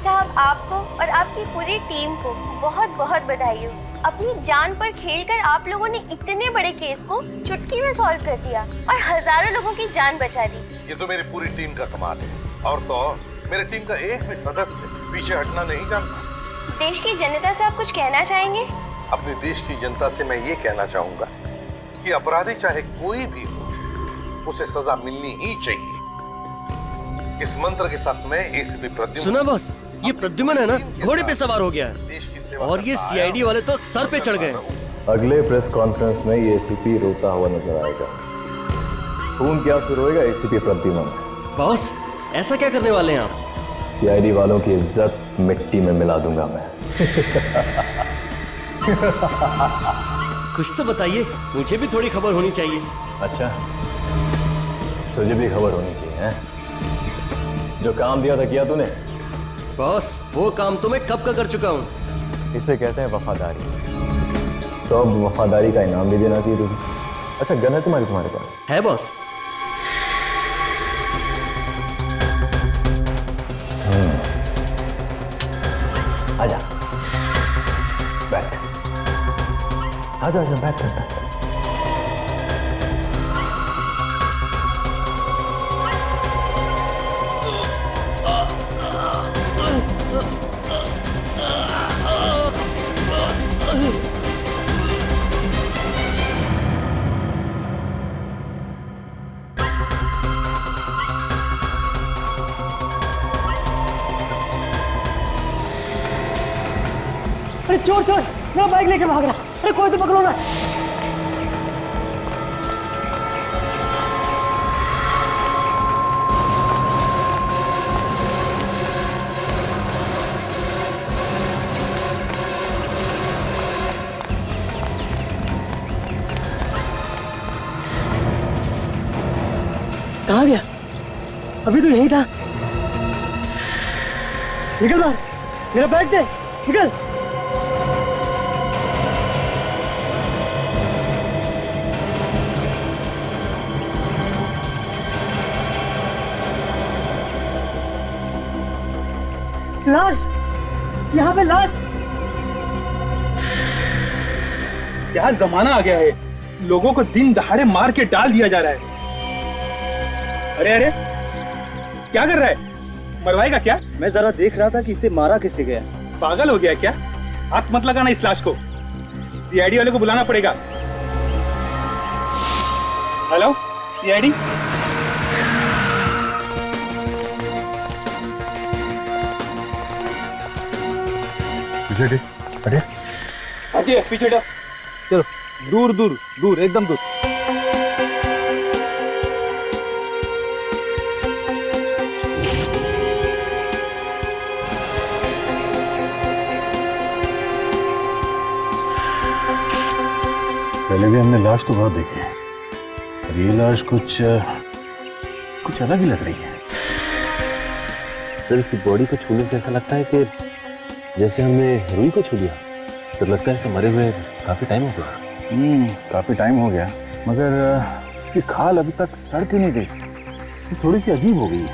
साहब, आपको और आपकी पूरी टीम को बहुत बहुत बधाई हो। अपनी जान पर खेलकर आप लोगों ने इतने बड़े केस को चुटकी में सॉल्व कर दिया और हजारों लोगों की जान बचा दी। ये तो मेरी पूरी टीम का कमाल है, और तो मेरे टीम का एक भी सदस्य पीछे हटना नहीं जानता। देश की जनता से आप कुछ कहना चाहेंगे? अपने देश की जनता से मैं ये कहना चाहूंगा कि अपराधी चाहे कोई भी हो, उसे सजा मिलनी ही चाहिए। इस मंत्र के साथ मैं एसीपी प्रद्युम्न। सुना बॉस, ये प्रद्युम्न है ना, घोड़े पे सवार हो गया है और ये सीआईडी वाले तो सर पे चढ़ गए। अगले प्रेस कॉन्फ्रेंस में ये एसीपी रोता हुआ नजर आएगा। खून क्या फिर होएगा एसीपी प्रद्युम्न। बॉस, ऐसा क्या करने वाले हैं आप? सीआईडी वालों की इज्जत मिट्टी में मिला दूंगा मैं। कुछ तो बताइए, मुझे भी थोड़ी खबर होनी चाहिए। अच्छा, तुझे भी खबर होनी चाहिए है? जो काम दिया था किया तूने? बॉस, वो काम तो मैं कब का कर चुका हूँ। इसे कहते हैं वफादारी। तो अब वफादारी का इनाम भी देना चाहिए तुझे। अच्छा, गन है तुम्हारे पास? है बॉस। आजा, बैठ। आजा आजा, बैठ। अरे चोर चोर, मेरा बाइक लेके भाग रहा। अरे कोई तो पकड़ो ना। कहाँ गया? अभी तो यही था। निकल बाहर, मेरा बैग दे, निकल। लाश, यहाँ पे लाश। क्या जमाना आ गया है, लोगों को दिन दहाड़े मार के डाल दिया जा रहा है। अरे अरे, क्या कर रहा है? मरवाएगा क्या? मैं जरा देख रहा था कि इसे मारा कैसे गया। पागल हो गया क्या? हाथ मत लगाना इस लाश को, सीआईडी वाले को बुलाना पड़ेगा। हेलो सीआईडी, पीछे हटे। हटिए, पीछे हटो। चलो, दूर दूर दूर, एकदम दूर। पहले भी हमने लाश तो बहुत देखी है, पर ये लाश कुछ अलग ही लग रही है। सर, इसकी बॉडी को छूने से ऐसा लगता है कि जैसे हमने रूही को छू लिया। सर, लगता है इसे मरे हुए काफी टाइम हो गया। काफी टाइम हो गया, मगर इसकी खाल अभी तक सड़ क्यों नहीं गई? ये थोड़ी सी अजीब हो गई है।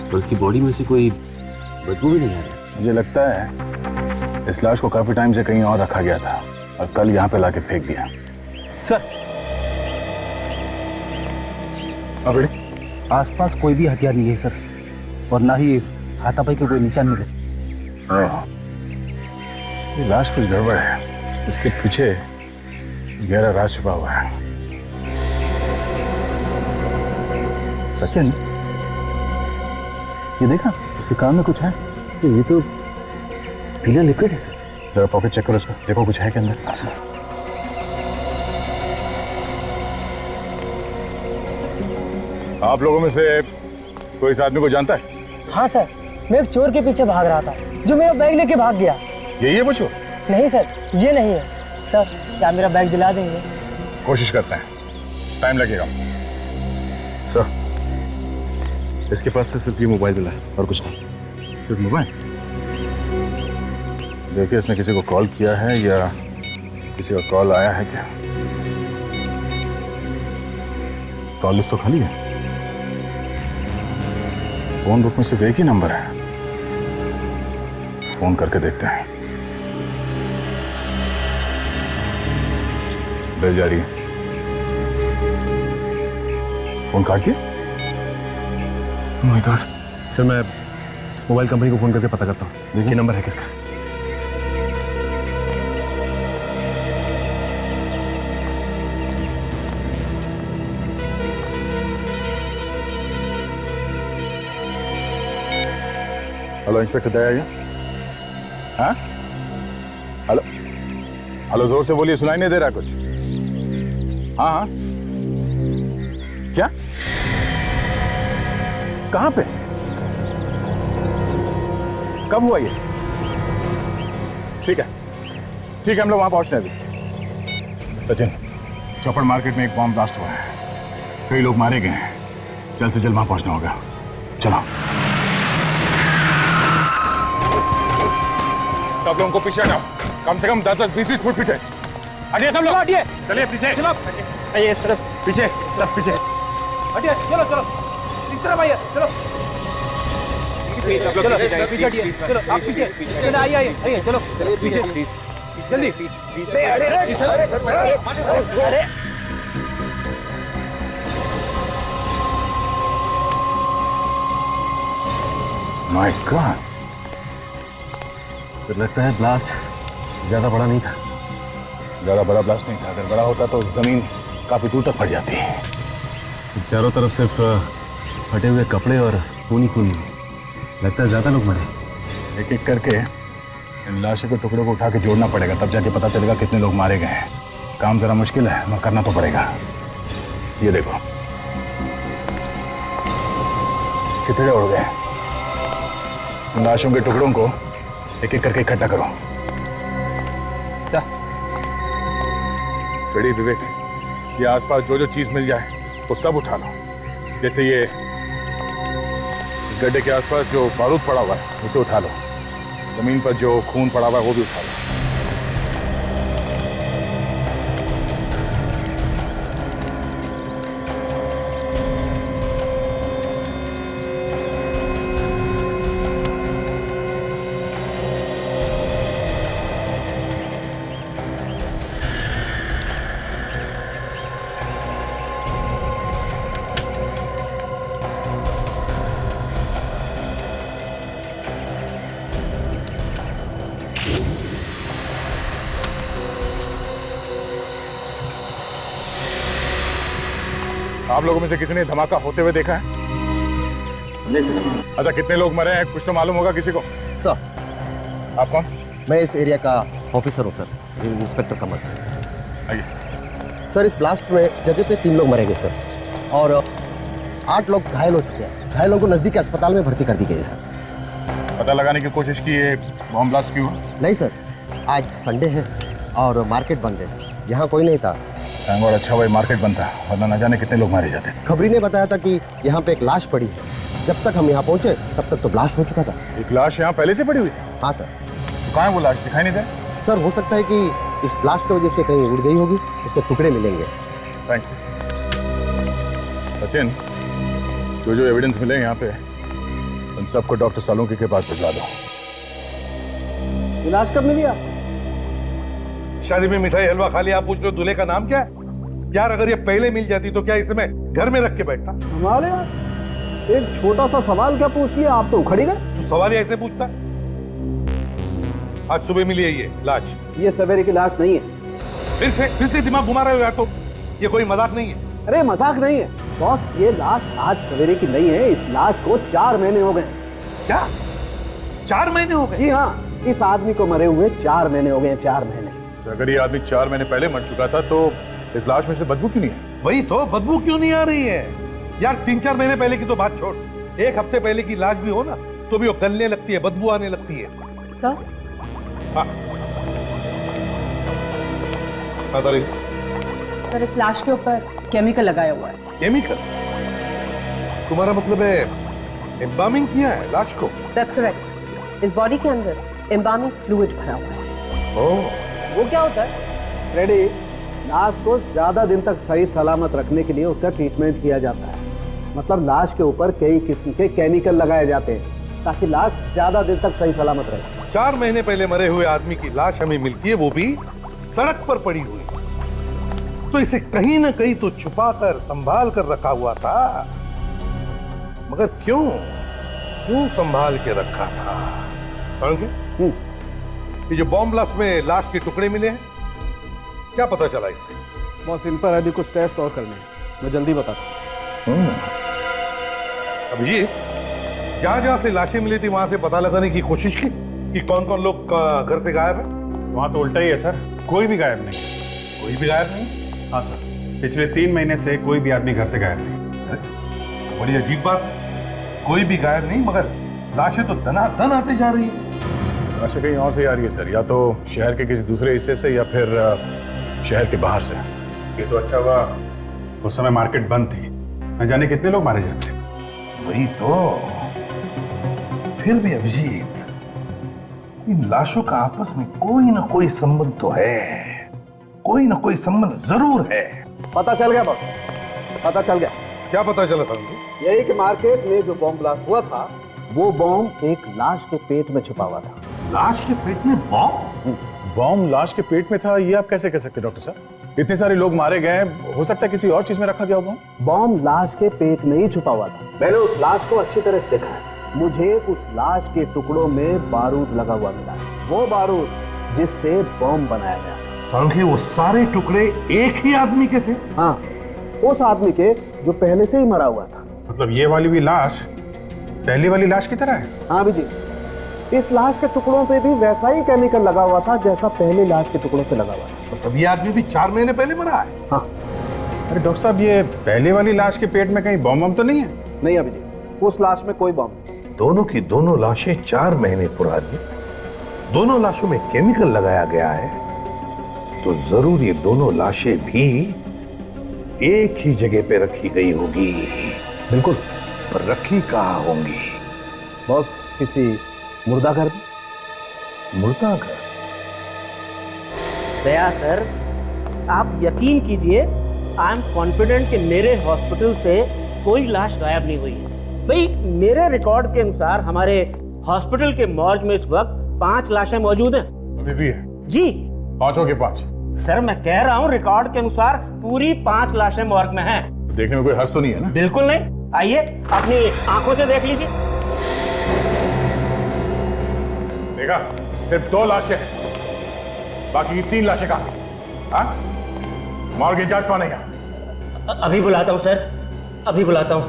और इसकी बॉडी में से कोई बदबू भी नहीं आ रही। मुझे लगता है इस लाश को काफी टाइम से कहीं और रखा गया था और कल यहाँ पे लाके फेंक दिया। सर, अब आसपास कोई भी हथियार नहीं है सर, और ना ही हाथापाई के कोई निशान मिले। ये लाश कुछ गड़बड़ है, इसके पीछे गहरा राज छुपा हुआ है। सचिन, ये देखा, इसके कान में कुछ है। ये तो पीला लिक्विड है सर। जरा पॉकेट चेक करो इसका, देखो कुछ है के अंदर। हाँ सर। आप लोगों में से कोई इस आदमी को जानता है? हाँ सर, मैं एक चोर के पीछे भाग रहा था जो मेरा बैग लेके भाग गया। यही है वो चोर? नहीं सर, ये नहीं है। सर, क्या मेरा बैग दिला देंगे? कोशिश करते हैं, टाइम लगेगा। सर, इसके पास से सिर्फ ये मोबाइल मिला है और कुछ नहीं। सिर्फ मोबाइल? देखिए, इसने किसी को कॉल किया है या किसी का कॉल आया है क्या? कॉल लिस्ट तो खाली है। फोन बुक में सिर्फ एक ही नंबर है, फोन करके देखते हैं। बेल जा रही है, फोन काट दिया। Oh my God. सर मैं मोबाइल कंपनी को फोन करके पता करता हूँ, देखिए नंबर है किसका। हेलो इंस्पेक्टर दया, हाँ हेलो हेलो, जोर से बोलिए, सुनाई नहीं दे रहा कुछ। हाँ हाँ, क्या, कहाँ पे, कब हुआ ये? ठीक है ठीक है, हम लोग वहां पहुंचने अभी। सचिन, चौपड़ मार्केट में एक बॉम्ब ब्लास्ट हुआ है, कई लोग मारे गए हैं, जल्द से जल्द वहां पहुंचना होगा। चलो सब लोगों को पीछे हटाओ, कम से कम 10-20 फुट पीछे हटिए सब लोग, हटिए, चलिए पीछे, चलो आइए सर, पीछे सब पीछे हटिए, चलो चलो इस तरफ आइए, चलो चलो पीछे हटिए, चलो आप पीछे, चलो आइए आइए आइए, चलो पीछे जल्दी पीछे, अरे माय गॉड, तो लगता है ब्लास्ट ज्यादा बड़ा नहीं था। ज्यादा बड़ा ब्लास्ट नहीं था, अगर बड़ा होता तो जमीन काफी दूर तक फट जाती है। चारों तरफ सिर्फ फटे हुए कपड़े और खून ही खून, लगता है ज्यादा लोग मरे। एक एक करके इन लाशों के टुकड़ों को उठा के जोड़ना पड़ेगा, तब जाके पता चलेगा कितने लोग मारे गए हैं। काम जरा मुश्किल है, मगर करना तो पड़ेगा। ये देखो छितड़े उड़ गए, इन लाशों के टुकड़ों को एक एक करके इकट्ठा करो। बेड़ी विवेक, ये आसपास जो जो चीज मिल जाए वो सब उठा लो। जैसे ये इस गड्ढे के आसपास जो बारूद पड़ा हुआ है उसे उठा लो, जमीन पर जो खून पड़ा हुआ है वो भी उठा लो। आप लोगों में से किसी ने धमाका होते हुए देखा है? अच्छा, कितने लोग मरे हैं कुछ तो मालूम होगा किसी को? सर, आप कौन? मैं इस एरिया का ऑफिसर हूँ सर, इंस्पेक्टर कमल। आइए। सर, इस ब्लास्ट में जगह पे 3 लोग मरे गए सर, और 8 लोग घायल हो चुके हैं। घायलों को नजदीकी अस्पताल में भर्ती कर दी गई है सर। पता लगाने की कोशिश की ये बॉम्ब ब्लास्ट क्यों हुआ? नहीं सर, आज संडे है और मार्केट बंद है, यहाँ कोई नहीं था। और अच्छा भाई मार्केट बंद था, वरना न जाने कितने लोग मारे जाते। खबरी ने बताया था कि यहाँ पे एक लाश पड़ी है। जब तक हम यहाँ पहुँचे तब तक तो ब्लास्ट हो चुका था। एक लाश यहाँ पहले से पड़ी हुई? हाँ सर। तो कहाँ है वो लाश, दिखाई नहीं दे? सर, हो सकता है कि इस ब्लास्ट की वजह से कहीं उड़ गई होगी, उसके टुकड़े मिलेंगे। थैंक्स। सचिन, जो जो एविडेंस मिले यहाँ पे उन सबको डॉक्टर सालुंकी के पास भिजवा दो। इलाज कब मिली? शादी में मिठाई हलवा खा लिया, आप पूछ लो दूल्हे का नाम क्या है? यार अगर ये पहले मिल जाती तो क्या इसे मैं घर में रख के बैठता? हमारे यार, एक छोटा सा सवाल क्या पूछ लिया, आप तो उखड़ी गए। तू सवाल ऐसे पूछता? आज सुबह मिली है ये लाश। ये सवेरे की लाश नहीं है। फिर से दिमाग घुमा रहे हो यार, तो ये कोई मजाक नहीं है। अरे मजाक नहीं है बॉस, ये लाश आज सवेरे की नहीं है। इस लाश को 4 महीने हो गए। क्या 4 महीने हो गए? जी हाँ, इस आदमी को मरे हुए 4 महीने हो गए। 4 महीने। अगर ये आदमी 4 महीने पहले मर चुका था तो इस लाश में से बदबू क्यों नहीं है? वही तो, बदबू क्यों नहीं आ रही है यार? 3-4 महीने पहले की तो बात छोड़, 1 हफ्ते पहले की लाश भी हो ना तो भी वो गलने लगती है, बदबू आने लगती है। सर? हाँ सर, इस लाश के ऊपर केमिकल लगाया हुआ है। केमिकल? तुम्हारा मतलब है एम्बामिंग किया है लाश को? That's correct. इस बॉडी के अंदर एम्बामिंग फ्लूइड भरा हुआ है। ओह, वो क्या होता है? रेडी, लाश को ज्यादा दिन तक सही सलामत रखने के लिए उसका ट्रीटमेंट किया जाता है। मतलब लाश के ऊपर कई किस्म के केमिकल लगाए जाते हैं ताकि लाश ज्यादा देर तक सही सलामत रहे। 4 महीने पहले मरे हुए आदमी की लाश हमें मिलती है, वो भी सड़क पर पड़ी हुई। तो इसे कहीं ना कहीं तो छुपा कर संभाल कर रखा हुआ था, मगर क्यों संभाल के रखा था? समझे? ये जो बॉम्ब ब्लास्ट में लाश के टुकड़े मिले हैं, क्या पता चला इससे? बॉस, इन पर अभी कुछ टेस्ट और करने हैं, मैं जल्दी बताता हूँ। अभिजीत, जहां से लाशें मिली थी वहां से पता लगाने की कोशिश की कि कौन कौन लोग घर से गायब है? वहां तो उल्टा ही है सर, कोई भी गायब नहीं। कोई भी गायब नहीं? हाँ सर, पिछले 3 महीने से कोई भी आदमी घर से गायब नहीं। अरे, बड़ी अजीब बात, कोई भी गायब नहीं, मगर लाशें तो दनादन आती जा रही है। लाशें कहीं और से आ रही है सर, या तो शहर के किसी दूसरे हिस्से से या फिर शहर के बाहर से। ये तो अच्छा हुआ उस समय मार्केट बंद थी, न जाने कितने लोग मारे जाते। वही तो। फिर भी अभिजीत, इन लाशों का आपस में कोई ना कोई संबंध तो है, कोई ना कोई संबंध जरूर है। पता चल गया बॉस, पता चल गया। क्या पता चला था? यही कि मार्केट में जो बॉम्ब ब्लास्ट हुआ था, वो बॉम्ब एक लाश के पेट में छुपा हुआ था। लाश के पेट में बॉम्ब? बॉम्ब लाश के पेट में था, ये आप कैसे कह सकते डॉक्टर साहब? इतने सारे लोग मारे गए, हो सकता है किसी और चीज में रखा गया हो। बॉम्ब लाश के पेट में ही छुपा हुआ था। मैंने उस लाश को अच्छी तरह से देखा है। मुझे उस लाश के टुकड़ों में बारूद लगा हुआ मिला, वो बारूद जिससे बॉम्ब बनाया गया। सांखे, वो सारे टुकड़े एक ही आदमी के थे? हाँ, उस आदमी के जो पहले से ही मरा हुआ था। मतलब ये वाली भी लाश पहली वाली लाश की तरह है? हाँ जी, इस लाश के टुकड़ों पे भी वैसा ही केमिकल लगा हुआ था जैसा पहले लाश के टुकड़ों पे लगा हुआ था। तो ये आदमी भी 4 महीने पहले मरा है? हाँ। अरे डॉक्टर साहब, ये पहले वाली लाश के पेट में कहीं बॉम्ब तो नहीं है? नहीं अभिजीत, उस लाश में कोई बॉम्ब नहीं। दोनों की दोनों लाशें 4 महीने पुरानी, दोनों लाशों में केमिकल लगाया गया है, तो जरूर ये दोनों लाशें भी एक ही जगह पे रखी गई होगी। बिल्कुल। पर रखी कहाँ होंगी? बॉस, किसी मुर्दाघर में। मुर्दाघर? दया सर, आप यकीन कीजिए, आई एम कॉन्फिडेंट कि मेरे हॉस्पिटल से कोई लाश गायब नहीं हुई। भाई, मेरे रिकॉर्ड के अनुसार हमारे हॉस्पिटल के मॉर्ग में इस वक्त 5 लाशें मौजूद हैं। अभी भी है? जी। 5 हो गए 5? सर, मैं कह रहा हूँ रिकॉर्ड के अनुसार पूरी 5 लाशें मॉर्ग में हैं। देखने में कोई हर्ष तो नहीं है ना? बिल्कुल नहीं। आइए, अपनी आंखों से देख लीजिए। देखा, सिर्फ 2 लाशें हैं, बाकी की 3 लाशें कहाँ? हाँ? मॉर्ग इंचार्ज कौन है यहाँ? अभी बुलाता हूँ सर, अभी बुलाता हूँ।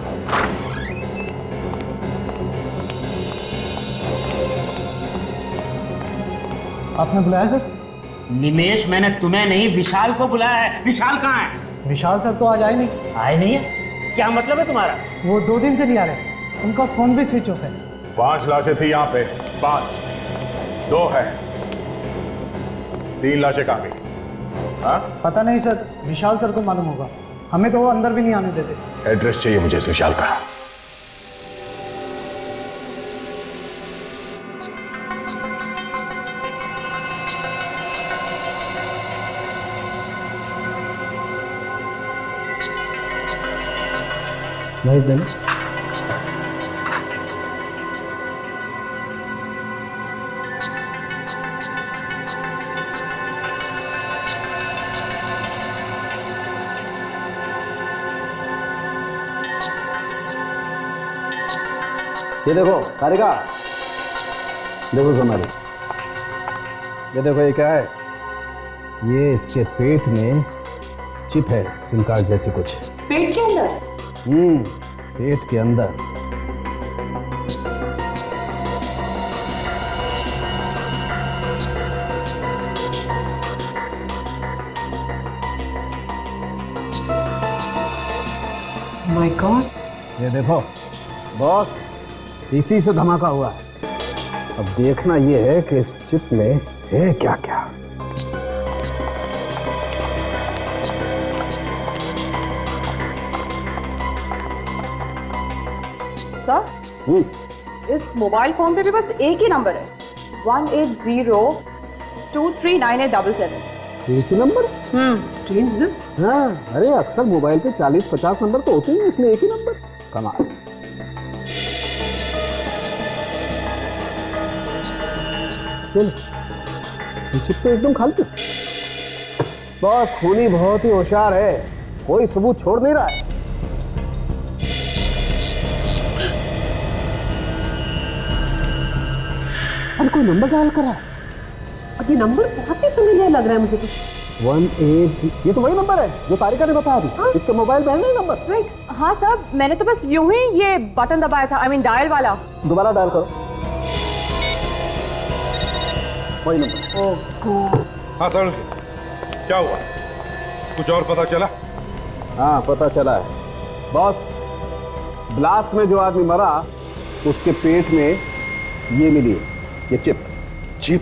आपने बुलाया सर? निमेश, मैंने तुम्हें नहीं, विशाल को बुलाया है। विशाल कहाँ है? विशाल सर तो आज आए नहीं। आए नहीं है? क्या मतलब है तुम्हारा? वो 2 दिन से नहीं आ रहे, उनका फोन भी स्विच ऑफ है। 5 लाशें थी यहाँ पे, 5, 2 है, 3 लाशें कहाँ गई? हाँ? पता नहीं सर, विशाल सर को मालूम होगा, हमें तो वो अंदर भी नहीं आने देते। एड्रेस चाहिए मुझे इस विशाल का। नहीं नहीं। ये देखो कारिका, देखो सोनाली, ये देखो ये क्या है? ये इसके पेट में चिप है, सिम कार्ड जैसी कुछ। पेट के अंदर? पेट के अंदर। My God. ये देखो बॉस, इसी से धमाका हुआ है। अब देखना ये है कि इस चिप में है क्या क्या। सर, इस मोबाइल फोन पे भी बस एक ही नंबर है, 180239877। एक ही नंबर? स्ट्रेंज ना? हाँ, अरे अक्सर मोबाइल पे 40-50 नंबर तो होते हैं, इसमें एक ही नंबर। कमाल। ये चिप तो एकदम खाली है। बॉस खूनी बहुत ही होशियार है, कोई सबूत छोड़ नहीं रहा है। और कोई नंबर डायल करा है और ये नंबर बहुत ही familiar लग रहा है मुझे तो। 180 ये तो वही नंबर है जो तारिका ने बताया था। इसके मोबाइल में है नहीं नंबर। राइट, हाँ सर, मैंने तो बस यूं ही ये बटन दबाया था, आई मीन डायल वाला। दोबारा डायल करो, वही नंबर। हाँ सर, क्या हुआ? कुछ और पता चला? हाँ पता चला है बॉस, ब्लास्ट में जो आदमी मरा उसके पेट में ये मिली है, ये चिप। चिप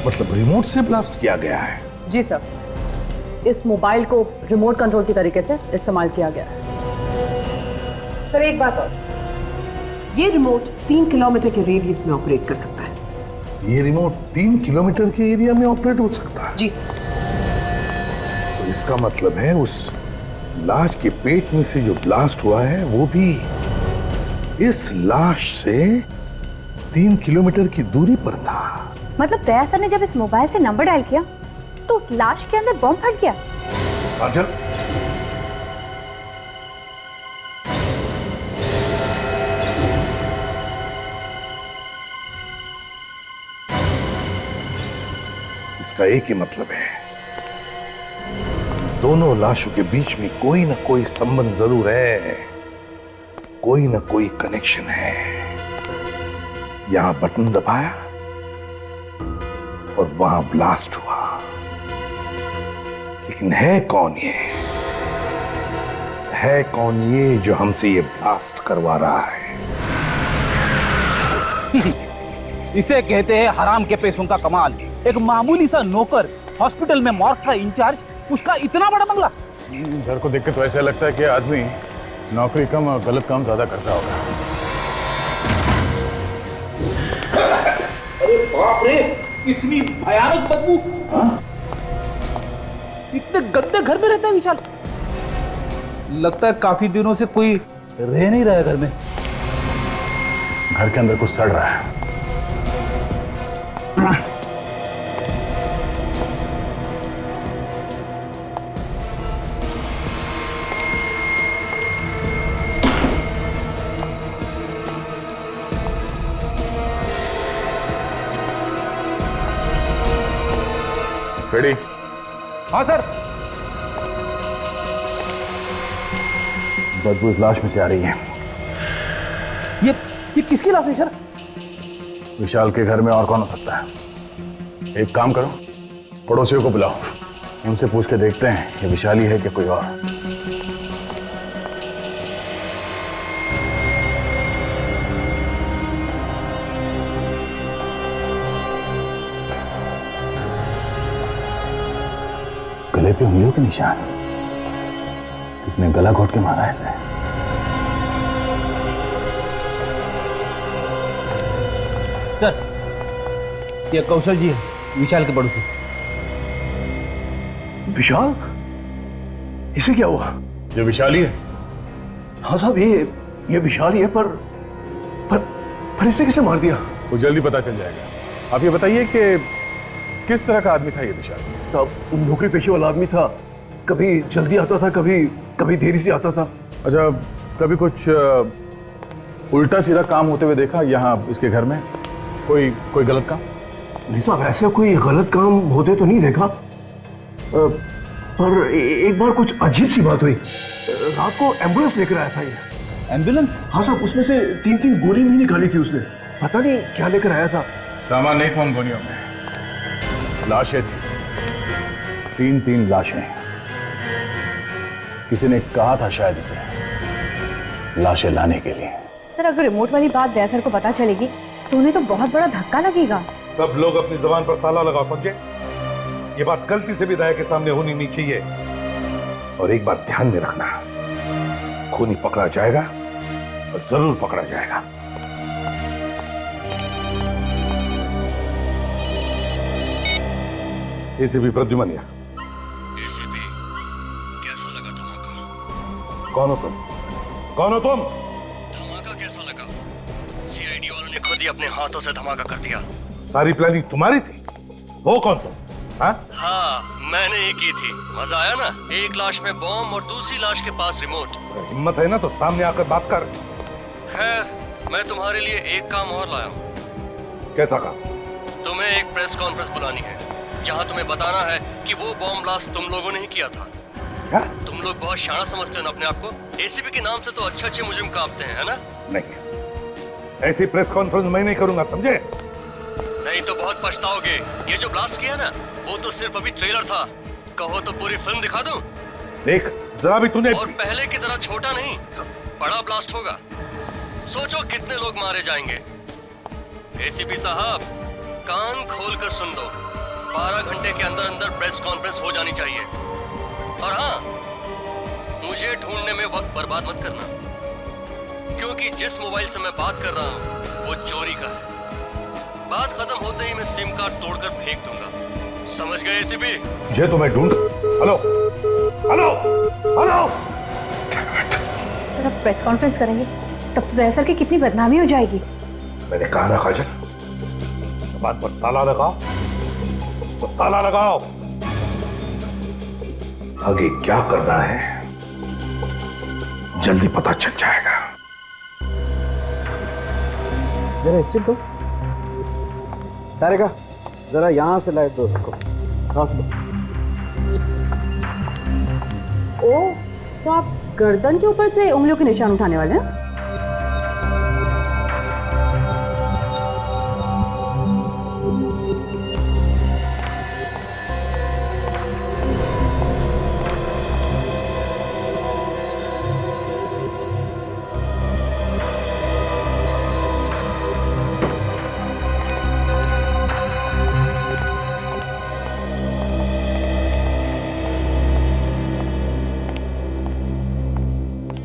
मतलब रिमोट से ब्लास्ट किया गया है? जी सर, इस मोबाइल को रिमोट कंट्रोल की तरीके से इस्तेमाल किया गया है। सर एक बात और, ये रिमोट 3 किलोमीटर के रेडियस में ऑपरेट कर सकता है। ये रिमोट 3 किलोमीटर के एरिया में ऑपरेट हो सकता है? जी सर। तो इसका मतलब है उस लाश के पेट में से जो ब्लास्ट हुआ है वो भी इस लाश से 3 किलोमीटर की दूरी पर था। मतलब दया सर ने जब इस मोबाइल से नंबर डायल किया तो उस लाश के अंदर बम फट गया। काजल, इसका एक ही मतलब है, दोनों लाशों के बीच में कोई ना कोई संबंध जरूर है, कोई ना कोई कनेक्शन है। यहां बटन दबाया और वहां ब्लास्ट हुआ, लेकिन है कौन ये? है कौन ये जो हमसे ये ब्लास्ट करवा रहा है? इसे कहते हैं हराम के पैसों का कमाल। एक मामूली सा नौकर, हॉस्पिटल में मॉर्ग का इंचार्ज, उसका इतना बड़ा बंगला। घर को देख के तो ऐसा लगता है कि आदमी नौकरी कम और गलत काम ज्यादा करता होगा। अरे बाप रे, इतनी भयानक बदबू। इतने गंदे घर में रहता है विशाल। लगता है काफी दिनों से कोई रह नहीं रहा है घर में। घर के अंदर कुछ सड़ रहा है। रेडी? हाँ सर। बदबू इस लाश में से आ रही है। ये किसकी लाश है सर? विशाल के घर में और कौन हो सकता है? एक काम करो, पड़ोसियों को बुलाओ, उनसे पूछ के देखते हैं ये विशाली है कि कोई और। गले पे उंगलियों के निशान, किसने गला घोट के मारा ऐसे? सर, ये कौशल जी है, विशाल के पड़ोसी। विशाल? इसे क्या हुआ? ये विशाली है? हाँ साहब, ये विशाल ही है, पर इसे किसने मार दिया? वो जल्दी पता चल जाएगा। आप ये बताइए कि किस तरह का आदमी था ये विशाल? साहब, नौकरी पेशे वाला आदमी था, कभी जल्दी आता था, कभी देरी से आता था। अच्छा, कभी कुछ उल्टा सीधा काम होते हुए देखा यहाँ इसके घर में? कोई गलत काम? नहीं साहब, ऐसा कोई गलत काम होते तो नहीं देखा, पर एक बार कुछ अजीब सी बात हुई। रात को एम्बुलेंस लेकर आया था ये। एम्बुलेंस? हाँ साहब, उसमें से 3 गोली भी निकाली थी उसने, पता नहीं क्या लेकर आया था। सामान नहीं था उन गोलियों में, लाशें थी। 3 लाशें। किसी ने कहा था शायद इसे लाशें लाने के लिए। सर, अगर रिमोट वाली बात दया सर को पता चलेगी तो उन्हें तो बहुत बड़ा धक्का लगेगा। सब लोग अपनी जबान पर ताला लगाओ, समझे? ये बात गलती से भी दया के सामने होनी नहीं चाहिए। और एक बात ध्यान में रखना, खूनी पकड़ा जाएगा और जरूर पकड़ा जाएगा। एसीपी प्रद्युमन। एसीपी, कैसा लगा धमाका? कौन हो तुम? कौन हो तुम? धमाका कैसा लगा? सीआईडी वालों ने आपने खुद ही अपने हाथों से धमाका कर दिया। सारी प्लानिंग तुम्हारी थी? हो कौन तुम? हाँ, मैंने ही की थी। मजा आया ना? एक लाश में बॉम्ब और दूसरी लाश के पास रिमोट। हिम्मत है ना तो सामने आकर बात कर। खैर, मैं तुम्हारे लिए एक काम और लाया हूँ। कैसा काम? तुम्हें एक प्रेस कॉन्फ्रेंस बुलानी है, जहाँ तुम्हें बताना है कि वो बॉम्ब ब्लास्ट तुम लोगों ने ही किया था। क्या? तुम लोग बहुत शाना समझते हो ना अपने आप को। एसीपी के नाम से तो अच्छे मुजरिम कांपते हैं, है ना? नहीं, ऐसी प्रेस कॉन्फ्रेंस मैं नहीं करूंगा, समझे? नहीं तो बहुत पछताओगे। ये जो ब्लास्ट किया ना, वो तो सिर्फ अभी ट्रेलर था। कहो तो पूरी फिल्म दिखा दूं? देख, जरा भी तूने। और पहले की तरह छोटा नहीं, बड़ा ब्लास्ट होगा। सोचो कितने लोग मारे जाएंगे। एसीपी साहब, कान खोल कर सुन लो। 12 घंटे के अंदर अंदर प्रेस कॉन्फ्रेंस हो जानी चाहिए। और हाँ, मुझे ढूंढने में वक्त बर्बाद मत करना, क्योंकि जिस मोबाइल से मैं बात कर रहा हूँ वो चोरी का है। बात खत्म होते ही मैं सिम कार्ड तोड़कर फेंक दूंगा। समझ गए एसीपी? ये तो मैं ढूंढ। Hello hello hello. सर, अब प्रेस कॉन्फ्रेंस करेंगे तब तो दरअसल की कितनी बदनामी हो जाएगी। मैंने कहा ना काजल, बात पर ताला लगाओ, तो ताला लगाओ। आगे क्या करना है जल्दी पता चल जाएगा। जरा स्टिक दो तारिका, जरा यहां से लाइट दो उसको। ओ, तो आप गर्दन के ऊपर से उंगलियों के निशान उठाने वाले हैं?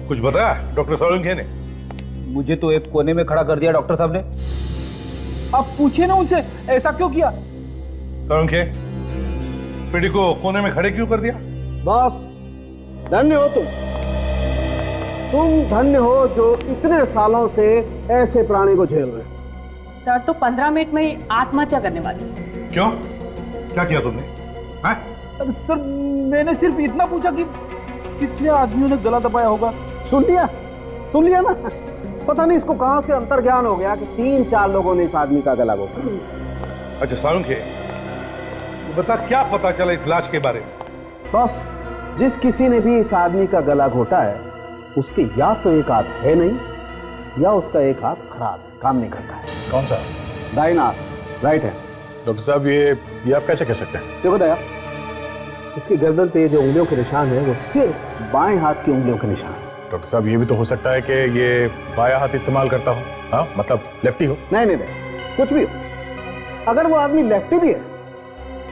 कुछ बताया डॉक्टर सोलंकी ने? मुझे तो एक कोने में खड़ा कर दिया डॉक्टर साहब ने। आप पूछिए ना उनसे, ऐसा क्यों किया? सोलंकी, पीढ़ी को कोने में खड़े क्यों कर दिया? बॉस, धन्य हो तुम धन्य हो जो इतने सालों से ऐसे प्राणी को झेल रहे हो। सर तो 15 मिनट में ही आत्महत्या करने वाले। क्यों? क्या किया तुमने? अरे सर, मैंने सिर्फ इतना पूछा कि कितने आदमियों ने गला दबाया होगा। सुन लिया ना। पता नहीं इसको कहां से अंतर्ज्ञान हो गया कि 3-4 लोगों ने इस आदमी का गला घोटा। अच्छा सोलंकी, बता क्या पता चला इस लाश के बारे में? बस, जिस किसी ने भी इस आदमी का गला घोटा है उसके या तो एक हाथ है नहीं या उसका एक हाथ खराब है, काम नहीं करता है। कौन सा? दाहिना हाथ, राइट है। डॉक्टर साहब, ये आप कैसे कह सकते हैं? देखो दया, इसकी गर्दन पे जो उंगलियों के निशान है वो सिर्फ बाएं हाथ की उंगलियों के निशान है। डॉक्टर साहब, ये भी तो हो सकता है कि ये बायां हाथ इस्तेमाल करता हो। हाँ, मतलब लेफ्टी हो। नहीं, कुछ भी हो। अगर वो आदमी लेफ्टी भी है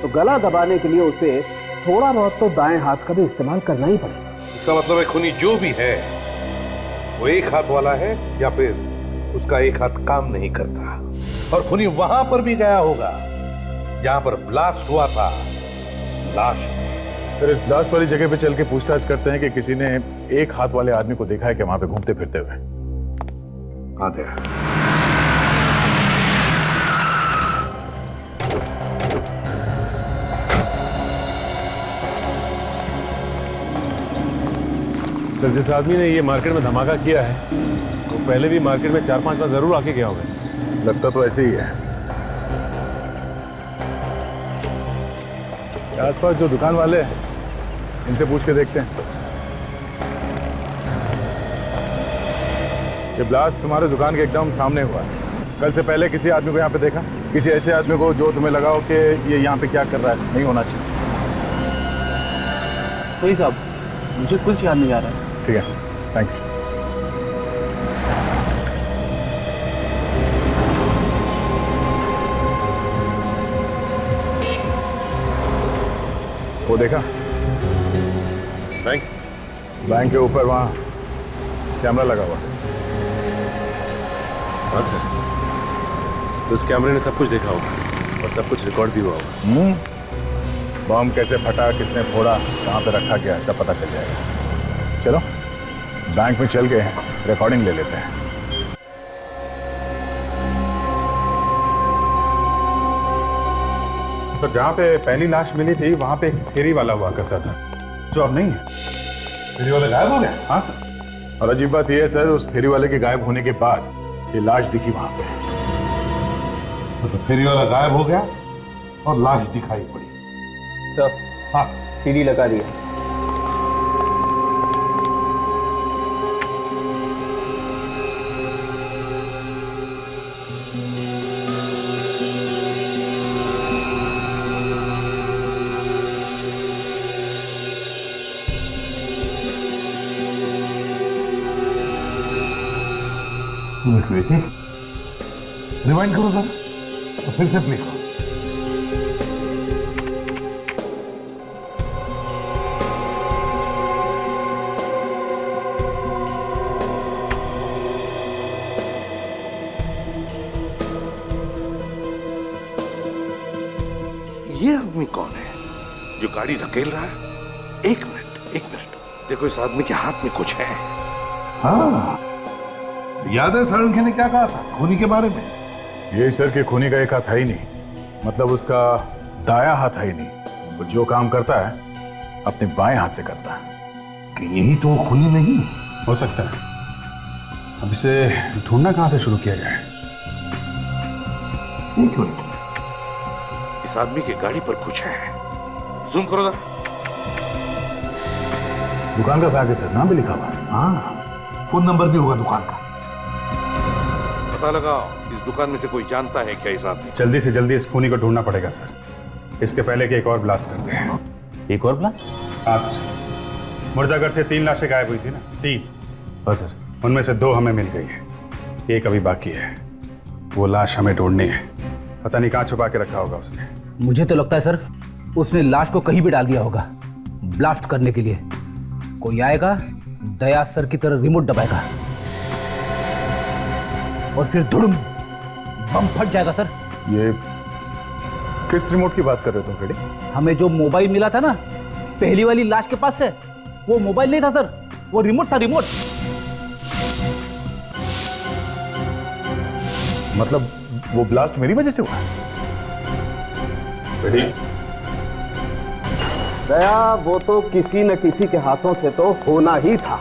तो गला दबाने के लिए उसे थोड़ा बहुत तो दाएं हाथ का भी इस्तेमाल करना ही पड़ेगा। इसका मतलब है खूनी जो भी है वो एक हाथ वाला है या फिर उसका एक हाथ काम नहीं करता। और खूनी वहां पर भी गया होगा जहां पर ब्लास्ट हुआ था। लाश सर, इस ब्लास्ट वाली जगह पे चल के पूछताछ करते हैं कि किसी ने एक हाथ वाले आदमी को देखा है कि वहां पे घूमते फिरते हुए। हाँ दया, सर, जिस आदमी ने ये मार्केट में धमाका किया है वो पहले भी मार्केट में 4-5 बार जरूर आके गया होगा। लगता तो ऐसे ही है। आसपास जो दुकान वाले हैं इनसे पूछ के देखते हैं। ये ब्लास्ट तुम्हारे दुकान के एकदम सामने हुआ है। कल से पहले किसी आदमी को यहाँ पे देखा? किसी ऐसे आदमी को जो तुम्हें लगा हो कि ये यहाँ पे क्या कर रहा है? नहीं होना चाहिए। वही साहब, मुझे कुछ याद नहीं आ रहा है। ठीक है, थैंक्स। वो देखा बैंक के ऊपर वहां कैमरा लगा हुआ। हाँ सर, तो उस कैमरे ने सब कुछ देखा होगा और सब कुछ रिकॉर्ड भी हुआ होगा। बम कैसे फटा, किसने फोड़ा, कहाँ पे रखा गया, सब पता चल जाएगा। चलो बैंक में चल गए हैं, रिकॉर्डिंग ले लेते हैं। पर जहाँ पे पहली लाश मिली थी वहाँ पे एक फेरी वाला हुआ करता था, जो अब नहीं है। फेरी वाला गायब हो गया? हाँ सर। और अजीब बात यह है सर, उस फेरी वाले के गायब होने के बाद ये लाश दिखी वहाँ पे। तो फेरी वाला गायब हो गया और लाश दिखाई पड़ी। सर, हाँ, सीडी लगा दिया। रिवाइंड करो सर, तो फिर से प्ले करो। ये आदमी कौन है जो गाड़ी धकेल रहा है? एक मिनट, देखो इस आदमी के हाथ में कुछ है। हाँ, याद है सारंगी ने क्या कहा था खूनी के बारे में? ये सर के खूनी का एक हाथ है ही नहीं, मतलब उसका दाया हाथ है ही नहीं। वो जो काम करता है अपने बाएं हाथ से करता है। कि यही तो खूनी नहीं हो सकता है। अब इसे ढूंढना कहां से शुरू किया जाए? एक मिनट, इस आदमी की गाड़ी पर कुछ है। जूम करो जरा। दुकान का बैग है सर, नाम भी लिखा हुआ है। हाँ, फोन नंबर भी होगा दुकान का। पता लगाओ इस दुकान में से कोई जानता है क्या इस आदमी? जल्दी से जल्दी इस खूनी को ढूंढना पड़ेगा सर। इसके पहले कि एक और ब्लास्ट करते हैं। एक और ब्लास्ट? आप मुर्दाघर से 3 लाशें गायब हुई थी ना? 3। बस सर। उनमें से 2 हमें मिल गई है, एक अभी बाकी है। वो लाश हमें ढूंढनी है। पता नहीं कहाँ छुपा के रखा होगा उसने। मुझे तो लगता है सर उसने लाश को कहीं भी डाल दिया होगा ब्लास्ट करने के लिए। कोई आएगा, दया सर की तरह रिमोट दबाएगा और फिर धुड़ुम बम फट जाएगा सर। ये किस रिमोट की बात कर रहे हो तुम फ्रेडी? हमें जो मोबाइल मिला था ना पहली वाली लाश के पास से, वो मोबाइल नहीं था सर, वो रिमोट था, रिमोट। मतलब वो ब्लास्ट मेरी वजह से हुआ? फ्रेडी, दया वो तो किसी न किसी के हाथों से तो होना ही था।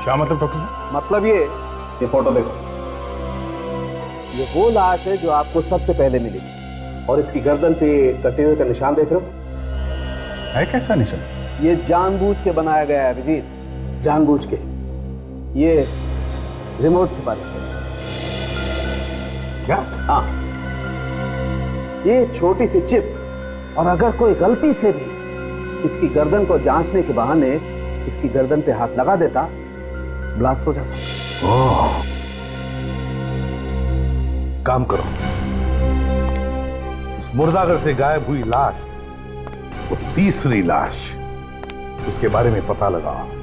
क्या मतलब डॉक्टर साहब? मतलब ये फोटो देखो, ये वो लाश है जो आपको सबसे पहले मिली और इसकी गर्दन पे कटे हुए का निशान देख रहे हो? है कैसा निशान? ये जानबूझ के बनाया गया है अभिजीत, जानबूझ के। ये रिमोट छुपा रखा है। क्या? हाँ, ये छोटी सी चिप, और अगर कोई गलती से भी इसकी गर्दन को जांचने के बहाने इसकी गर्दन पे हाथ लगा देता, ब्लास्ट हो जाता। ओह, काम करो, उस मुर्दाघर से गायब हुई लाश, वो तीसरी लाश, उसके बारे में पता लगाओ।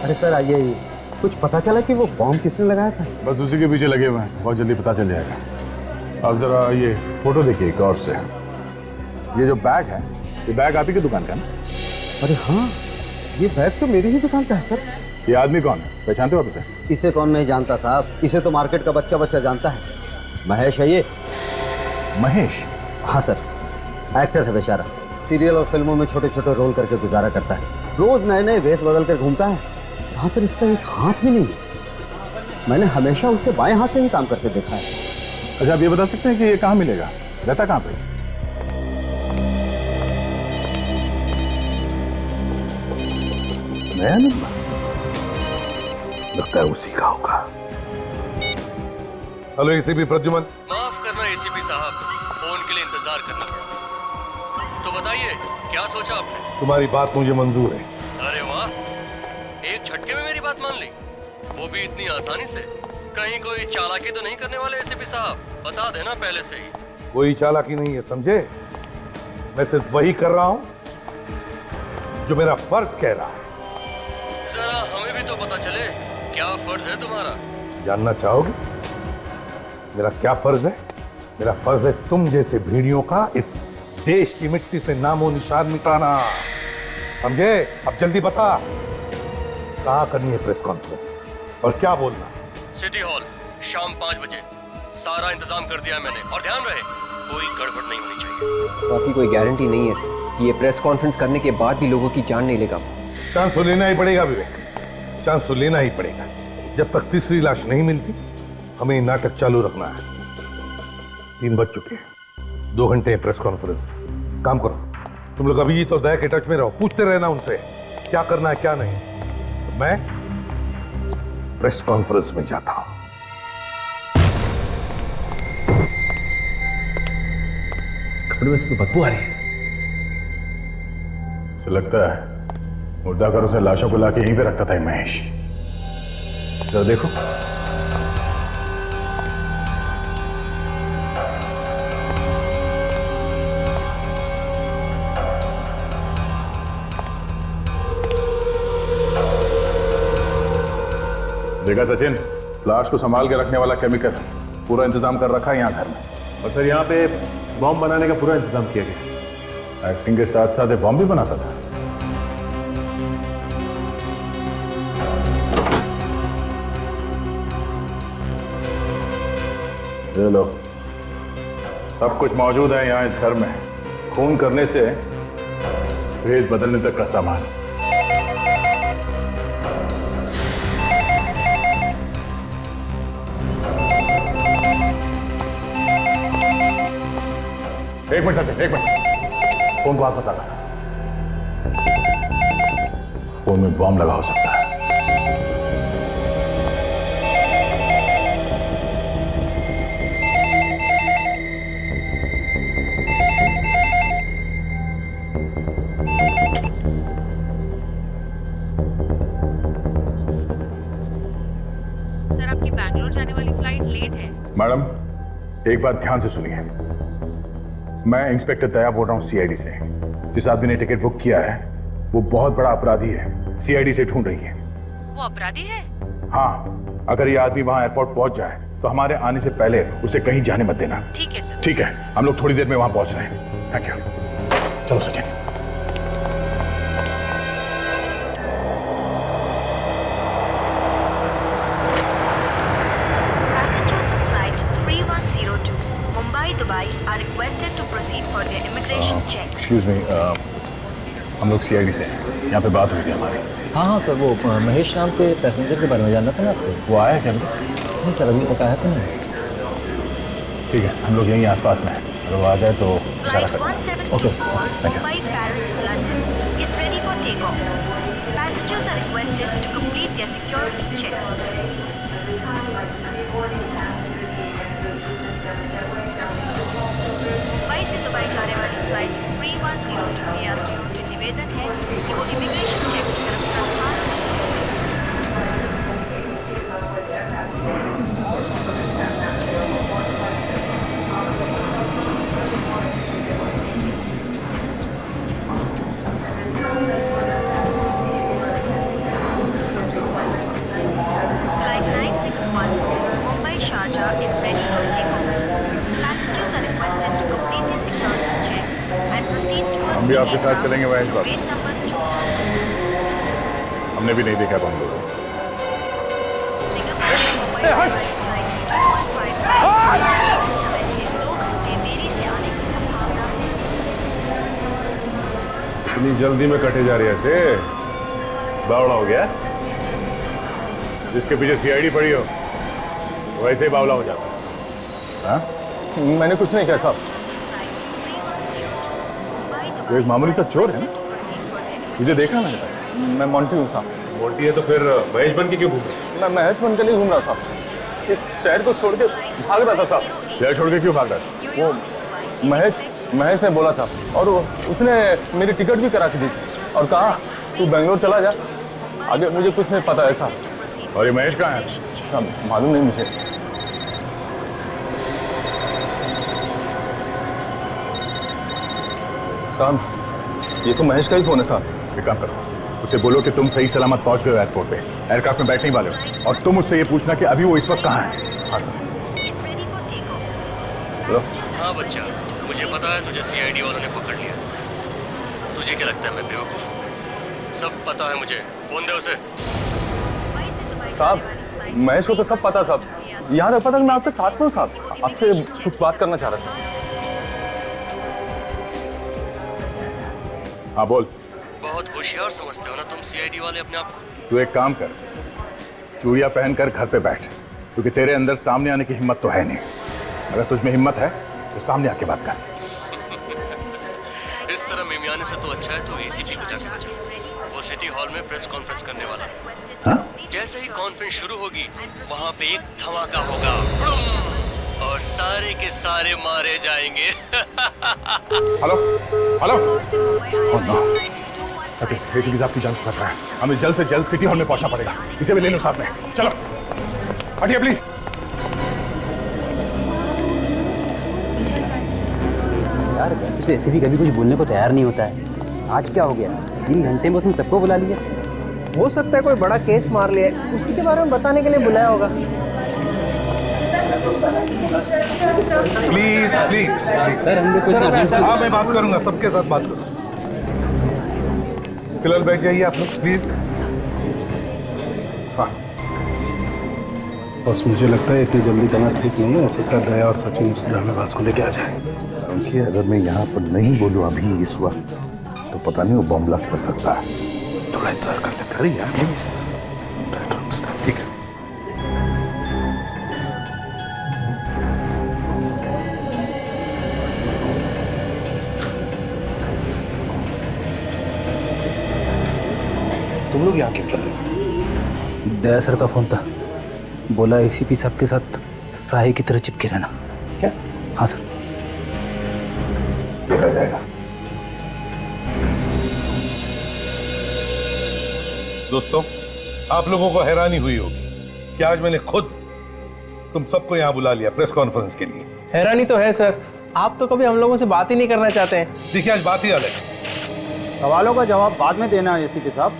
अरे सर आइए, कुछ पता चला कि वो बॉम्ब किसने लगाया था? बस उसी के पीछे लगे हुए हैं, बहुत जल्दी पता चल जाएगा। आप जरा ये फोटो देखिए गौर से। ये जो बैग है, ये बैग आप ही की दुकान का है ना? अरे हाँ, ये बैग तो मेरी ही दुकान का है सर। ये आदमी कौन है, पहचानते हो आप इसे? इसे कौन नहीं जानता साहब, इसे तो मार्केट का बच्चा जानता है। महेश है ये। महेश? हाँ सर, एक्टर है बेचारा, सीरियल और फिल्मों में छोटे छोटे रोल करके गुजारा करता है, रोज नए नए वेश बदल कर घूमता है। हाँ सर, इसका एक हाथ भी नहीं है। मैंने हमेशा उसे बाएं हाथ से ही काम करते देखा है। अच्छा, आप ये बता सकते हैं कि ये कहाँ मिलेगा, रहता कहाँ पे? नया नंबर लगता है उसी का होगा। Hello ACP Pradyuman. माफ करना एसीपी साहब, फोन के लिए इंतजार करना पड़ा। तो बताइए क्या सोचा आपने? तुम्हारी बात मुझे मंजूर है। अरे वाह, एक झटके में मेरी बात मान ली, वो भी इतनी आसानी से। कहीं कोई चालाकी तो नहीं करने वाले एसीपी साहब? बता देना पहले से ही। कोई चालाकी नहीं है, समझे? मैं सिर्फ वही कर रहा हूं जो मेरा फर्ज कह रहा है। जरा हमें भी तो पता चले क्या फर्ज है तुम्हारा। जानना चाहोगे मेरा क्या फर्ज है? मेरा फर्ज है तुम जैसे भेड़ियों का इस देश की मिट्टी से नामो निशान मिटाना, समझे? अब जल्दी बता, कहाँ करनी है प्रेस कॉन्फ्रेंस और क्या बोलना? सिटी हॉल शाम 5 बजे। सारा इंतजाम कर दिया है मैंने, और ध्यान रहे कोई गड़बड़ नहीं होनी चाहिए। बाकी कोई गारंटी नहीं है कि ये प्रेस कॉन्फ्रेंस करने के बाद भी लोगों की जान नहीं लेगा। चांस तो लेना ही पड़ेगा विवेक, चांस तो लेना ही पड़ेगा। जब तक तीसरी लाश नहीं मिलती हमें नाटक चालू रखना है। 3 बज चुके हैं, 2 घंटे प्रेस कॉन्फ्रेंस। काम करो तुम लोग, अभी तो दया के टच में रहो, पूछते रहना उनसे क्या करना है क्या नहीं। तो मैं प्रेस कॉन्फ्रेंस में जाता हूं। कमरे में से तो बदबू आ रही है। ऐसा लगता है मुर्दा घरों से लाशों को लाके यहीं पे रखता था ये महेश। जरा देखो। देखा सचिन, लाश को संभाल के रखने वाला केमिकल पूरा इंतजाम कर रखा है यहाँ घर में। और सर यहाँ पे बॉम्ब बनाने का पूरा इंतजाम किया गया। एक्टिंग के साथ साथ बॉम्ब भी बनाता था। ये लो, सब कुछ मौजूद है यहाँ इस घर में। खून करने से भेष बदलने तक का सामान। एक मिनट सचिन, एक मिनट। फोन को हाथ बता रहा, फोन में बॉम्ब लगा हो सकता है। सर, आपकी बैंगलोर जाने वाली फ्लाइट लेट है। मैडम, एक बात ध्यान से सुनिए। मैं इंस्पेक्टर दया बोल रहा हूँ सीआईडी से। जिस आदमी ने टिकट बुक किया है वो बहुत बड़ा अपराधी है, सीआईडी से ढूंढ रही है। वो अपराधी है? हाँ, अगर ये आदमी वहां एयरपोर्ट पहुंच जाए तो हमारे आने से पहले उसे कहीं जाने मत देना। ठीक है सर। ठीक है, हम लोग थोड़ी देर में वहां पहुंच रहे हैं। Thank you. चलो सचिन। एक्सक्यूज मी, हम लोग सीआईडी से हैं। यहाँ पे बात हुई थी हमारी। हाँ हाँ सर, वो महेश नाम के पैसेंजर के बारे में जानना था ना आपको। वो आया क्या? नहीं सर, अभी तक आया तो नहीं। ठीक है, हम लोग यहीं आसपास में हैं, अगर वो आ जाए तो इशारा करें। Okay sir, thank you. Mumbai से दुबई जाने वाली फ्लाइट 3102 के यात्रियों से निवेदन है कि वो इमिग्रेशन चेक की तरफ प्रस्थान Flight 961 Mumbai Sharjah is ready for takeoff. Passengers are requested to complete their security check and proceed towards हम भी आपके साथ चलेंगे महेश बाबू। gate number 2. हमने भी नहीं देखा बम लोग। Singapore से मुंबई flight 215 समय से 2 घंटे देरी से आने की संभावना है। इतनी जल्दी में कटे जा रही है ऐसे? बावड़ा हो गया? जिसके पीछे सीआईडी पड़ी हो वैसे ही बावला हो जाता। हाँ? मैंने कुछ नहीं किया साहब। तो एक मामूली सा चोर है ना? तुझे देखा मैंने? मैं मोंटी हूँ साहब। मोटी है तो फिर महेश बन के क्यों घूम रहा? मैं महेश बन के नहीं घूम रहा साहब। इस शहर को छोड़ के भाग रहा था साहब। शहर छोड़ के क्यों भाग रहा है? वो महेश ने बोला था और उसने मेरी टिकट भी करा के दी और कहा तू बेंगलोर चला जा, आगे मुझे कुछ नहीं पता है साहब। और ये महेश कहाँ है? साहब मालूम नहीं मुझे। साहब ये तो महेश का ही फोन है साहब। एक काम करो, उसे बोलो कि तुम सही सलामत पहुंच गए हो एयरपोर्ट पे, एयरक्राफ्ट में बैठने वाले हो, और तुम उससे ये पूछना कि अभी वो इस वक्त कहाँ है। हाँ सर। हाँ बच्चा, मुझे पता है तुझे सीआईडी वालों ने पकड़ लिया। तुझे क्या लगता है मैं बेवकूफ हूँ? सब पता है मुझे। फोन दे उसे। साहब, महेश को तो सब पता साहब। यहाँ तक पता कि मैं आपके साथ में हूँ साहब। आपसे कुछ बात करना चाह रहा था। हाँ बोल। बहुत होशियार समझते हो ना तुम सीआईडी वाले अपने आप को। तू एक काम कर, चूड़िया पहनकर घर पे बैठ, क्योंकि तेरे अंदर सामने आने की हिम्मत तो है नहीं। अगर तुझमें हिम्मत है तो सामने आके बात कर। इस तरह मिमियाने से तो अच्छा है तू एसीपी को जाके बचा। वो सिटी हॉल में प्रेस कॉन्फ्रेंस करने वाला है। हाँ? जैसे ही कॉन्फ्रेंस शुरू होगी वहां पे एक धमाका होगा और सारे के सारे मारे जाएंगे। Hello hello. Oh no. अच्छा, एसीपी साहब की जान को खतरा है। हमें जल्द से जल्द सिटी हॉल में पहुंचना पड़ेगा। इसे भी ले लो साथ में। चलो हटिए प्लीज। यार वैसे तो एसीपी कभी कुछ बोलने को तैयार नहीं होता है। आज क्या हो गया? 3 घंटे में उसने सबको बुला लिया। हो सकता है कोई बड़ा केस मार लिया, उसी के बारे में बताने के लिए बुलाया होगा। प्लीज प्लीज सर हमने कोई हाँ मैं बात करूंगा, सबके साथ बात करूंगा। फिलहाल बैठ जाइए आप लोग प्लीज। हाँ बस मुझे लगता है इतनी जल्दी करना ठीक नहीं है। हो सकता है दया और सचिन उस ड्रामेबाज को लेके आ जाए। देखिए अगर मैं यहाँ पर नहीं बोलूँ अभी इस वक्त तो पता नहीं वो बॉम्ब ब्लास्ट कर सकता है। थोड़ा इंतजार कर लेते। अरे यार प्लीज। ठीक है। तुम लोग यहाँ क्यों कर रहे हो? दया सर का फोन था, बोला एसीपी साहब के साथ साहे की तरह चिपके रहना। क्या? हाँ सर। देखा जाएगा। दोस्तों, आप लोगों को हैरानी हुई होगी कि आज मैंने खुद तुम सबको यहाँ बुला लिया प्रेस कॉन्फ्रेंस के लिए। हैरानी तो है सर, आप तो कभी हम लोगों से बात ही नहीं करना चाहते हैं। देखिए आज बात ही अलग है। सवालों का जवाब बाद में देना है एसीपी साहब।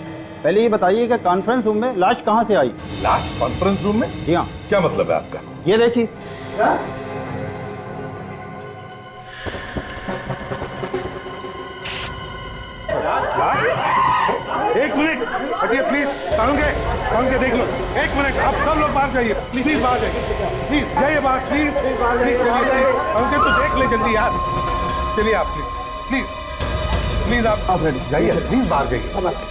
पहले ये बताइए कि कॉन्फ्रेंस रूम में लाश कहाँ से आई? लाश कॉन्फ्रेंस रूम में? जी हाँ। क्या मतलब है आपका? ये देखिए। एक मिनट हटिए प्लीज। कानून के देख लो। एक मिनट, आप सब लोग बाहर जाइए प्लीज। बाहर जाइए प्लीज। जाइए बाहर प्लीज। कानून के तो देख ले जल्दी यार। चलिए आप प्लीज प्लीज आप जाइए प्लीज। बाहर जाइए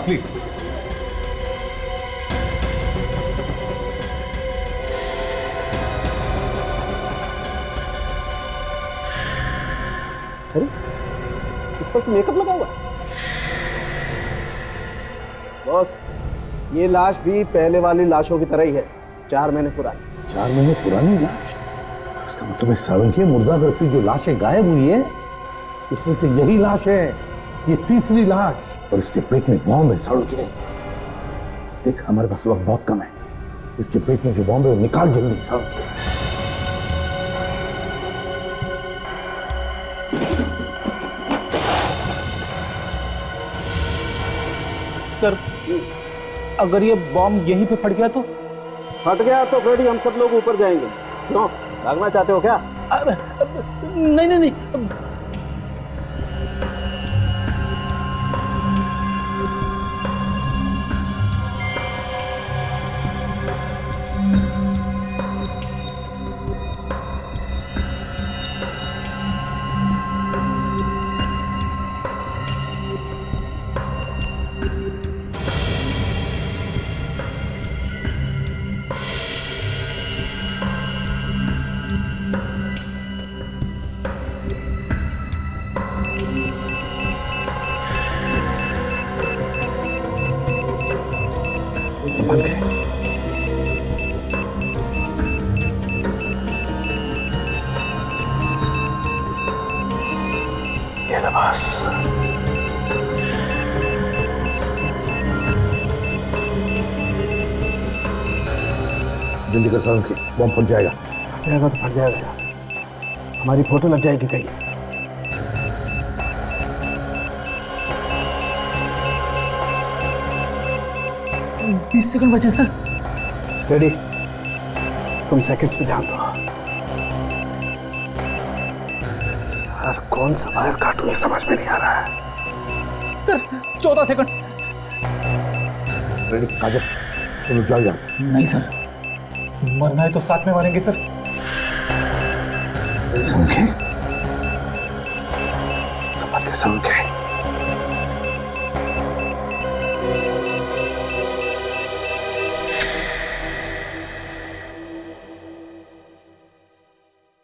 प्लीज। अरे इस पर तो मेकअप लगा हुआ। बॉस, ये लाश भी पहले वाली लाशों की तरह ही है, 4 महीने पुरानी। 4 महीने पुरानी लाश? इसका मतलब है सावन की मुर्दाघर से जो लाशें गायब हुई है उसमें से यही लाश है। ये तीसरी लाश। और इसके पेट में बॉम्ब है। साउंड की नहीं। देख हमारे पास वक्त बहुत कम है। इसके पेट में जो बॉम्ब है वो निकाल जल्दी। साउंड की सर अगर ये बॉम्ब यहीं पे फट गया तो? फट गया तो फिर हम सब लोग ऊपर जाएंगे। क्यों, भागना चाहते हो क्या? नहीं नहीं नहीं। संभल के। ये नवाज जल्दी कर साउंड की। बॉम्ब फट जाएगा। जाएगा तो फट जाएगा। हमारी फोटो लग जाएगी कहीं। बीस सेकंड बचे सर। रेडी? तुम सेकंड्स पे ध्यान दो। यार कौन सा वायर काटूं ये समझ में नहीं आ रहा है। Sir 14 second. काजल तुम जाओ यहाँ से। नहीं सर, मरना है तो साथ में मारेंगे सर। संख्या संभल के संख्या।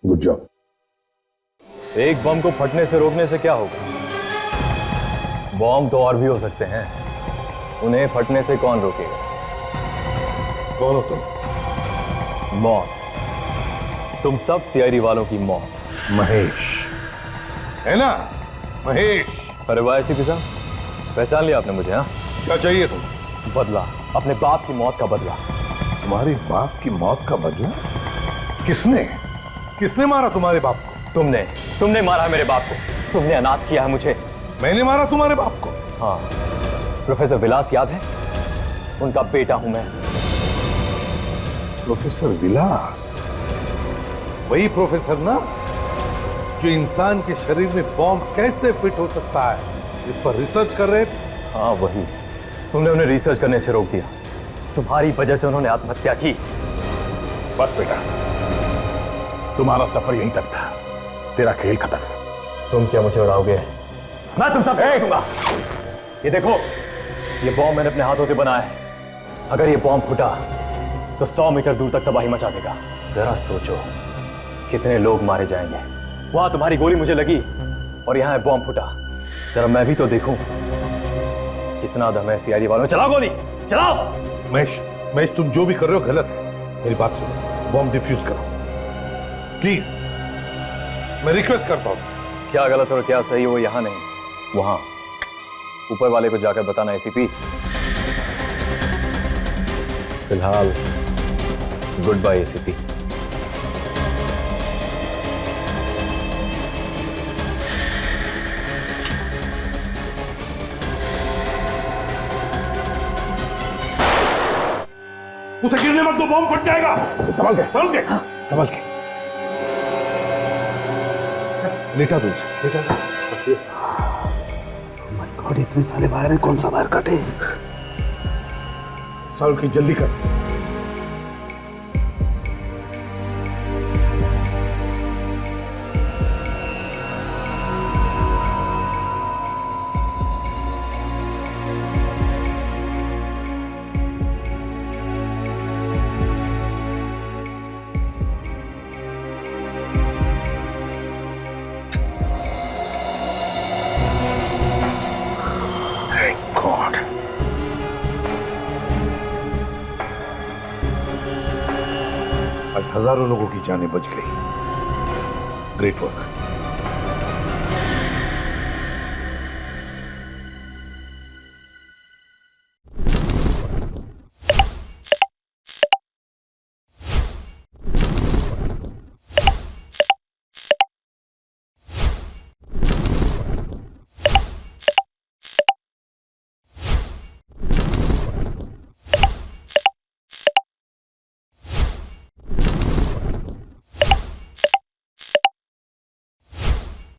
Good job. एक बम को फटने से रोकने से क्या होगा? बम तो और भी हो सकते हैं, उन्हें फटने से कौन रोकेगा? कौन हो तुम? मौत। तुम सब सीआईडी वालों की मौत। महेश है ना? महेश। अरे वाह एसीपी साहब, पहचान लिया आपने मुझे? हाँ, क्या चाहिए तुम? बदला, अपने बाप की मौत का बदला। तुम्हारे बाप की मौत का बदला? किसने किसने मारा तुम्हारे बाप को? तुमने मारा मेरे बाप को। तुमने अनाथ किया है मुझे। मैंने मारा तुम्हारे बाप को? हाँ, प्रोफेसर विलास याद है? उनका बेटा हूं मैं। प्रोफेसर विलास? वही प्रोफेसर ना जो इंसान के शरीर में बॉम्ब कैसे फिट हो सकता है इस पर रिसर्च कर रहे थे? हाँ वही। तुमने उन्हें रिसर्च करने से रोक दिया। तुम्हारी वजह से उन्होंने आत्महत्या की। बस बेटा, तुम्हारा सफर यहीं तक था, तेरा खेल खत्म। तुम क्या मुझे उड़ाओगे? मैं तुम सब दूंगा। ये देखो, ये बॉम्ब मैंने अपने हाथों से बनाया है। अगर ये बॉम्ब फूटा तो 100 मीटर दूर तक तबाही मचा देगा। जरा सोचो कितने लोग मारे जाएंगे। वहां तुम्हारी गोली मुझे लगी और यहां बॉम्ब फूटा। जरा मैं भी तो देखूं कितना दम है सीआईडी वालों में। चलाओ गोली, चलाओ। महेश तुम जो भी कर रहे हो गलत है। मेरी बात सुनो, बॉम्ब डिफ्यूज करो प्लीज, मैं रिक्वेस्ट करता हूं। क्या गलत और क्या सही वो यहां नहीं, वहां ऊपर वाले को जाकर बताना एसीपी। फिलहाल गुड बाय एसीपी। उसे गिरने मत दो, बॉम्ब फट जाएगा। संभल के संभल के लेटा दो उसे, लेटा दो। माय गॉड, इतने सारे वायर हैं, कौन सा वायर काटे? साल की जल्दी कर। आज हजारों लोगों की जानें बच गई। Great work.